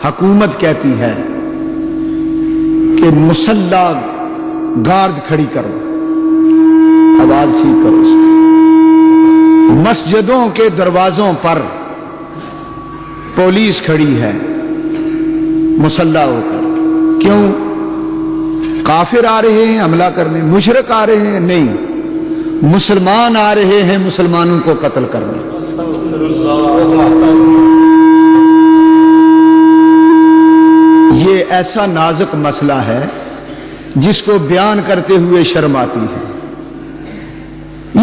حکومت کہتی ہے کہ مسلح گارڈ کھڑی کرو، آواز ٹھیک کرو اس کی، مسجدوں کے دروازوں پر پولیس کھڑی ہے مسلح ہو کر. کیوں؟ کافر آ رہے ہیں حملہ کرنے، مشرک آ رہے ہیں؟ نہیں، مسلمان آ رہے ہیں مسلمانوں کو قتل کرنے. یہ ایسا نازک مسئلہ ہے جس کو بیان کرتے ہوئے شرم آتی ہے.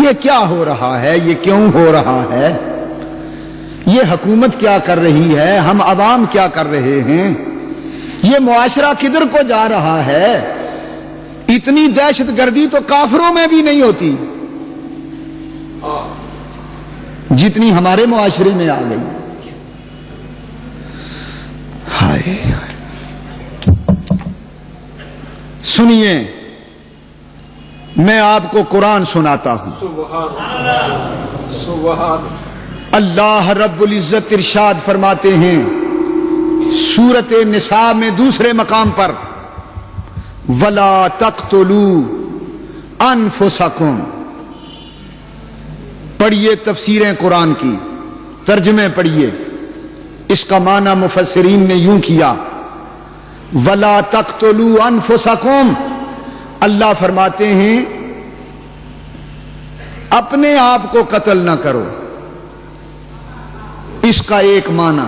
یہ کیا ہو رہا ہے؟ یہ کیوں ہو رہا ہے؟ یہ حکومت کیا کر رہی ہے؟ ہم عوام کیا کر رہے ہیں؟ یہ معاشرہ کدھر کو جا رہا ہے؟ اتنی دہشت گردی تو کافروں میں بھی نہیں ہوتی جتنی ہمارے معاشرے میں آ گئی. ہائے سنیے، میں آپ کو قرآن سناتا ہوں. اللہ رب العزت ارشاد فرماتے ہیں سورۃ نساء میں دوسرے مقام پر، وَلَا تَقْتُلُوا أَنفُسَكُمْ. پڑھیے تفسیریں قرآن کی، ترجمے پڑھیے. اس کا معنی مفسرین نے یوں کیا، وَلَا تَقْتُلُوا أَنفُسَكُمْ. اللہ فرماتے ہیں اپنے آپ کو قتل نہ کرو. اس کا ایک معنی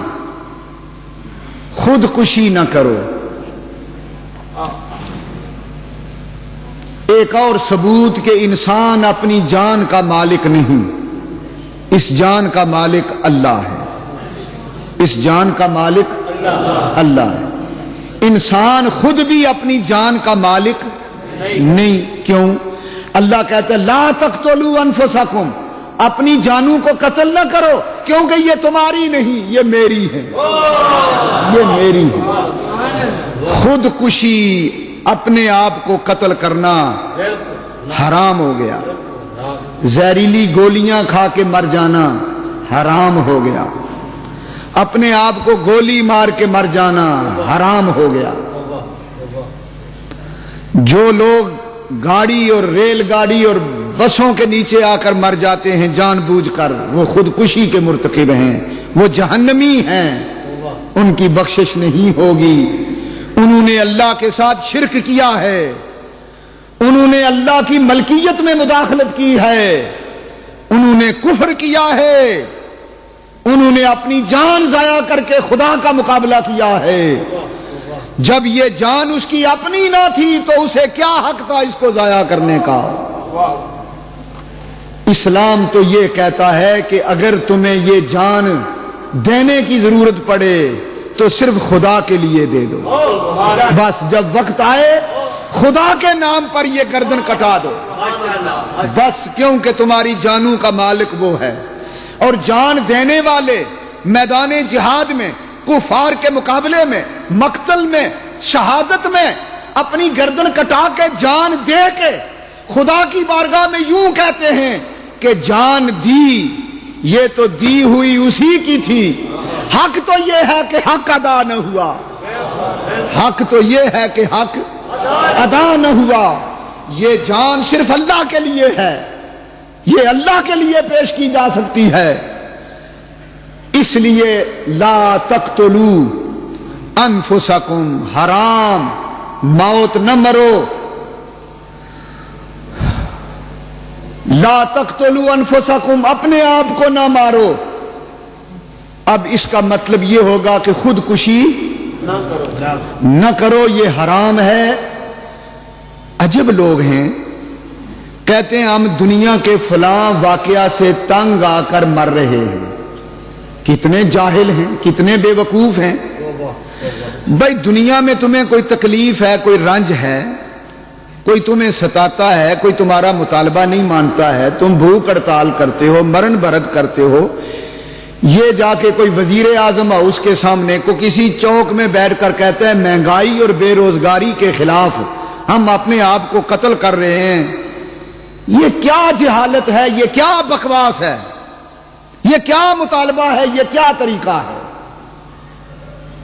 خودکشی نہ کرو. ایک اور ثبوت کہ انسان اپنی جان کا مالک نہیں، اس جان کا مالک اللہ ہے. اس جان کا مالک اللہ ہے. انسان خود بھی اپنی جان کا مالک نہیں. کیوں؟ اللہ کہتا ہے لا تقتلوا انفسکم، اپنی جانوں کو قتل نہ کرو، کیونکہ یہ تمہاری نہیں، یہ میری ہے. یہ میری ہے. خودکشی، اپنے آپ کو قتل کرنا حرام ہو گیا. زہریلی گولیاں کھا کے مر جانا حرام ہو گیا. اپنے آپ کو گولی مار کے مر جانا حرام ہو گیا. جو لوگ گاڑی اور ریل گاڑی اور بسوں کے نیچے آ کر مر جاتے ہیں جان بوجھ کر، وہ خودکشی کے مرتکب ہیں، وہ جہنمی ہیں، ان کی بخشش نہیں ہوگی. انہوں نے اللہ کے ساتھ شرک کیا ہے، انہوں نے اللہ کی ملکیت میں مداخلت کی ہے، انہوں نے کفر کیا ہے، انہوں نے اپنی جان ضائع کر کے خدا کا مقابلہ کیا ہے. جب یہ جان اس کی اپنی نہ تھی تو اسے کیا حق تھا اس کو ضائع کرنے کا؟ اسلام تو یہ کہتا ہے کہ اگر تمہیں یہ جان دینے کی ضرورت پڑے تو صرف خدا کے لیے دے دو. بس جب وقت آئے خدا کے نام پر یہ گردن کٹا دو بس، کیونکہ تمہاری جانوں کا مالک وہ ہے. اور جان دینے والے میدان جہاد میں، کفار کے مقابلے میں، مقتل میں، شہادت میں اپنی گردن کٹا کے جان دے کے خدا کی بارگاہ میں یوں کہتے ہیں کہ جان دی، یہ تو دی ہوئی اسی کی تھی. حق تو یہ ہے کہ حق ادا نہ ہوا. حق تو یہ ہے کہ حق ادا نہ ہوا. یہ جان صرف اللہ کے لیے ہے، یہ اللہ کے لیے پیش کی جا سکتی ہے. اس لیے لا تقتلوا انفسکم، حرام، موت نہ مرو. لا تقتلوا انفسکم، اپنے آپ کو نہ مارو. اب اس کا مطلب یہ ہوگا کہ خودکشی نہ کرو، یہ حرام ہے. عجب لوگ ہیں، کہتے ہیں ہم دنیا کے فلاں واقعہ سے تنگ آ کر مر رہے ہیں. کتنے جاہل ہیں، کتنے بے وقوف ہیں. بھائی دنیا میں تمہیں کوئی تکلیف ہے، کوئی رنج ہے، کوئی تمہیں ستاتا ہے، کوئی تمہارا مطالبہ نہیں مانتا ہے، تم بھوک ہڑتال کرتے ہو، مرن برد کرتے ہو. یہ جا کے کوئی وزیر اعظم ہاؤس کے سامنے کو کسی چوک میں بیٹھ کر کہتا ہے مہنگائی اور بے روزگاری کے خلاف ہم اپنے آپ کو قتل کر رہے ہیں. یہ کیا جہالت ہے، یہ کیا بکواس ہے، یہ کیا مطالبہ ہے، یہ کیا طریقہ ہے.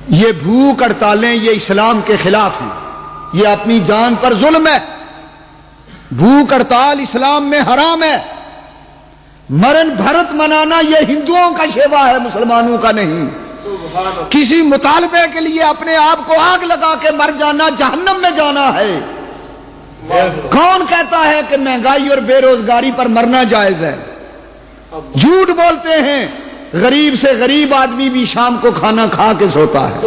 یہ بھوک ہڑتالیں یہ اسلام کے خلاف ہیں، یہ اپنی جان پر ظلم ہے. بھوک ہڑتال اسلام میں حرام ہے. مرن بھرت منانا یہ ہندوؤں کا شیوا ہے، مسلمانوں کا نہیں. کسی مطالبے کے لیے اپنے آپ کو آگ لگا کے مر جانا جہنم میں جانا ہے. کون کہتا ہے کہ مہنگائی اور بے روزگاری پر مرنا جائز ہے؟ جھوٹ بولتے ہیں. غریب سے غریب آدمی بھی شام کو کھانا کھا کے سوتا ہے.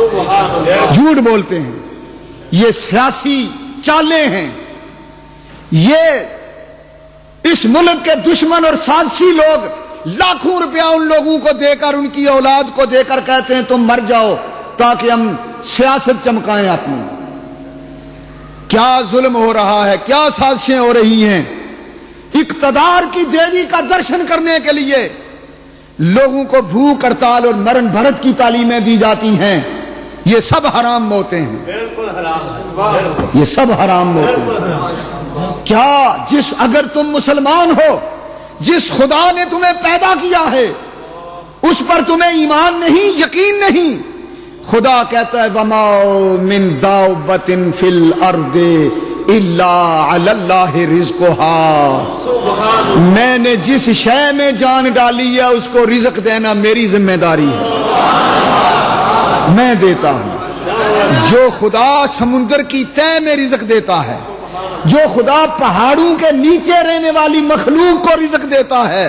جھوٹ بولتے ہیں. یہ سیاسی چالیں ہیں. یہ اس ملک کے دشمن اور سازشی لوگ لاکھوں روپیہ ان لوگوں کو دے کر، ان کی اولاد کو دے کر کہتے ہیں تم مر جاؤ تاکہ ہم سیاست چمکائیں اپنی. کیا ظلم ہو رہا ہے، کیا سازشیں ہو رہی ہیں. اقتدار کی دیوی کا درشن کرنے کے لیے لوگوں کو بھوک ہڑتال اور مرن بھرت کی تعلیمیں دی جاتی ہیں. یہ سب حرام ہوتے ہیں. بالکل حرام. یہ سب حرام ہوتے ہیں. کیا اگر تم مسلمان ہو، جس خدا نے تمہیں پیدا کیا ہے اس پر تمہیں ایمان نہیں، یقین نہیں؟ خدا کہتا ہے وما من دابۃ فی الارض الا علی اللہ رزقها. میں نے جس شے میں جان ڈالی ہے اس کو رزق دینا میری ذمہ داری ہے، میں دیتا ہوں. جو خدا سمندر کی تہہ میں رزق دیتا ہے، جو خدا پہاڑوں کے نیچے رہنے والی مخلوق کو رزق دیتا ہے،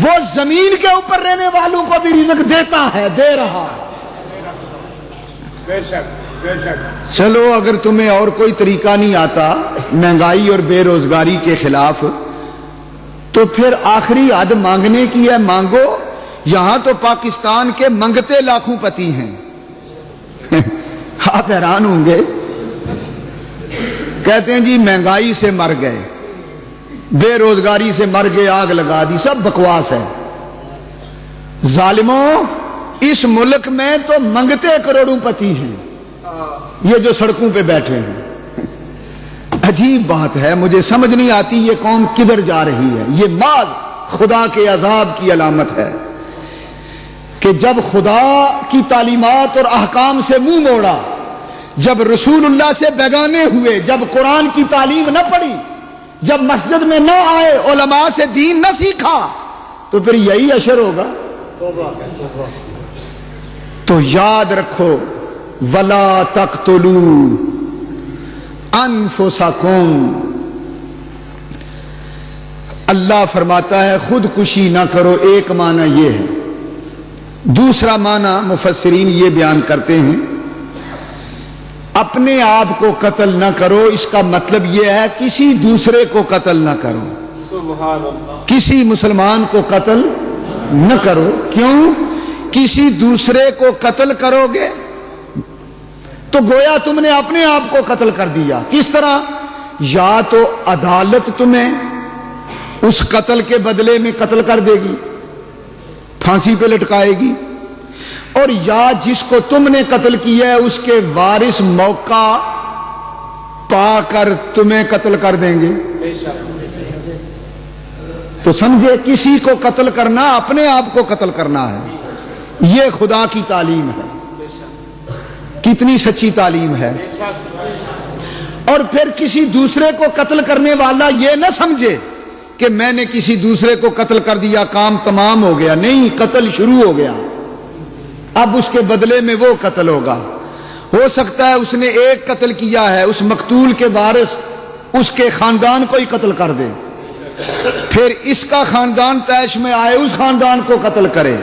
وہ زمین کے اوپر رہنے والوں کو بھی رزق دیتا ہے، دے رہا ہے. چلو اگر تمہیں اور کوئی طریقہ نہیں آتا مہنگائی اور بے روزگاری کے خلاف، تو پھر آخری حد مانگنے کی ہے، مانگو. یہاں تو پاکستان کے منگتے لاکھوں پتی ہیں. آپ حیران ہوں گے. کہتے ہیں جی مہنگائی سے مر گئے، بے روزگاری سے مر گئے، آگ لگا دی. سب بکواس ہے. ظالموں، اس ملک میں تو منگتے کروڑوں پتی ہیں، یہ جو سڑکوں پہ بیٹھے ہیں. عجیب بات ہے، مجھے سمجھ نہیں آتی یہ قوم کدھر جا رہی ہے. یہ مال خدا کے عذاب کی علامت ہے کہ جب خدا کی تعلیمات اور احکام سے منہ موڑا، جب رسول اللہ سے بیگانے ہوئے، جب قرآن کی تعلیم نہ پڑھی، جب مسجد میں نہ آئے، علماء سے دین نہ سیکھا، تو پھر یہی اشر ہوگا. تو یاد رکھو وَلَا تَقْتُلُوا أَنفُسَكُمْ. اللہ فرماتا ہے خودکشی نہ کرو. ایک معنی یہ ہے. دوسرا معنی مفسرین یہ بیان کرتے ہیں اپنے آپ کو قتل نہ کرو. اس کا مطلب یہ ہے کسی دوسرے کو قتل نہ کرو. سبحان اللہ. کسی مسلمان کو قتل نہ کرو. کیوں؟ کسی دوسرے کو قتل کرو گے تو گویا تم نے اپنے آپ کو قتل کر دیا. کس طرح؟ یا تو عدالت تمہیں اس قتل کے بدلے میں قتل کر دے گی، پھانسی پہ لٹکائے گی، اور یا جس کو تم نے قتل کیا ہے اس کے وارث موقع پا کر تمہیں قتل کر دیں گے. تو سمجھے کسی کو قتل کرنا اپنے آپ کو قتل کرنا ہے. یہ خدا کی تعلیم ہے. کتنی سچی تعلیم ہے. اور پھر کسی دوسرے کو قتل کرنے والا یہ نہ سمجھے کہ میں نے کسی دوسرے کو قتل کر دیا کام تمام ہو گیا. نہیں، قتل شروع ہو گیا. اب اس کے بدلے میں وہ قتل ہوگا. ہو سکتا ہے اس نے ایک قتل کیا ہے، اس مقتول کے وارث اس کے خاندان کو ہی قتل کر دے، پھر اس کا خاندان طیش میں آئے اس خاندان کو قتل کرے،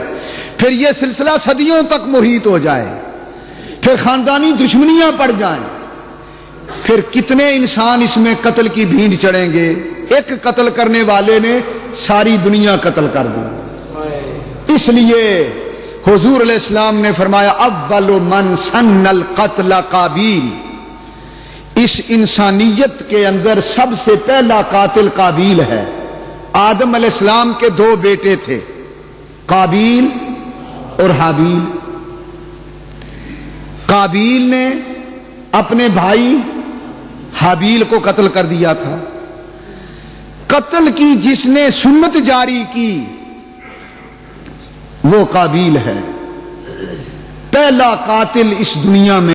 پھر یہ سلسلہ صدیوں تک محیط ہو جائے، پھر خاندانی دشمنیاں پڑ جائیں، پھر کتنے انسان اس میں قتل کی بھینڈ چڑھیں گے. ایک قتل کرنے والے نے ساری دنیا قتل کر دی. اس لیے حضور علیہ السلام نے فرمایا اول من سن القتل قابیل. اس انسانیت کے اندر سب سے پہلا قاتل قابیل ہے. آدم علیہ السلام کے دو بیٹے تھے، قابیل اور حابیل. قابیل نے اپنے بھائی حابیل کو قتل کر دیا تھا. قتل کی جس نے سنت جاری کی وہ قابیل ہے. پہلا قاتل اس دنیا میں